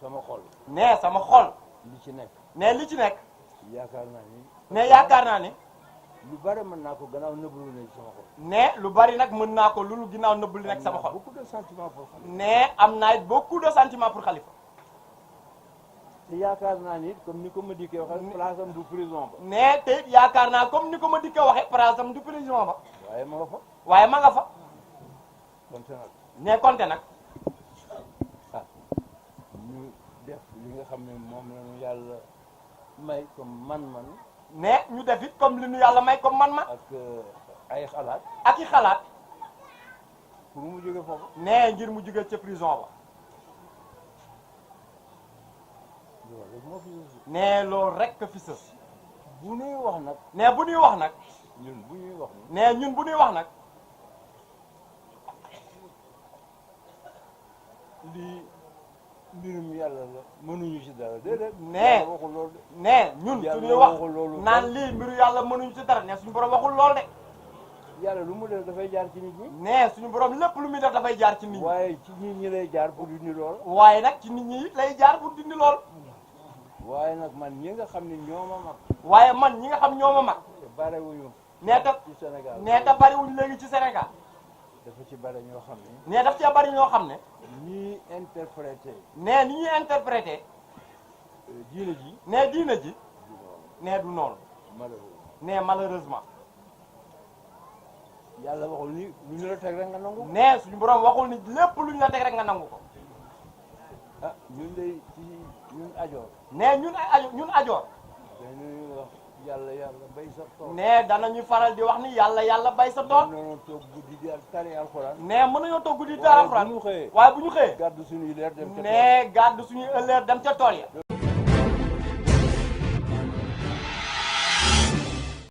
sama xol. ne sama xol. li ci nekk. ne li ci nekk. yaakaar naa ni. ne yaakaar naa ni. lu bari mën naa ko gannaaw nëbbalu ne sama xol. ne lu bari nag mën naa ko lu ginnaaw nëbb li nekk sama xol. beaucoup de sentiments pour Khalifa. ne am naa it beaucoup de sentiments pour Khalifa. te yaakaar naa ni comme ni ko ma dikkee waxee place am du prison ba. ne te it yaakaar naa comme ni ko ma dikkee waxee place am du prison ba. waaye ma nga fa. waaye ma nga fa. konte nag. ne konte nag. ah ñu def li nga xam ne moom la ñu yàlla may comme man-man. ne ñu def it comme li ñu yàlla may comme man-man. ak ay xalaat. ak i xalaat. pour mu jóge foofu. ne ngir mu jóge ca prison ba. loolu rek moo fi ne loolu rek fi sës. bu ñuy wax nag. ne bu ñuy wax nag. ñun bu ñuy wax. ne ñun bu ñuy wax nag. lii mbirum yàlla la mënuñu ci dara déedéet. ne yàlla waxul loolu de. ne ñun yàlla suñuy wax waxul loolu. naan lii mbiru yàlla mënuñu ci dara ne suñu borom waxul lool de. yàlla lu mu def dafay jaar ci nit ñi. ne suñu borom lépp lu muy def dafay jaar ci nit ñi. waaye ci nit ñi lay jaar pour dindi lool. waaye nag ci nit ñi it lay jaar pour dindi lool. waaye nag man ñi nga xam ne ñoo ma mag. waaye man ñi nga xam ñoo ma mag. te barewuñu. nee ta ci Sénégal. nee ta bariwuñ léegi ci Sénégal. dafa ci bare ñoo xam ne. nee daf cee bari ñoo xam ne. ñii interprété. nee ni ñuy interprété. diine ji. nee diina ji. nee du noonu. malheureusement. nee malheureusement. yàlla waxul ni lu ñu la teg rek nga nangu. nee suñu borom waxul ni lépp lu ñu la teg rek nga nangu ko. ah ñun de ci ñun ajoor. nee ñun ajoor. dañuy wax yàlla bay sa tool. nee danañu faral di wax ni yàlla bay sa tool. mën nañoo toog guddi di tari alxuraan. nee mën nañoo toog guddi di tari alxuraan. waaye bu ñu xëyee. waaye bu ñu xëyee. gàddu suñuy leer dem ca tool. nee gàddu suñuy ëllëg dem ca tool ya.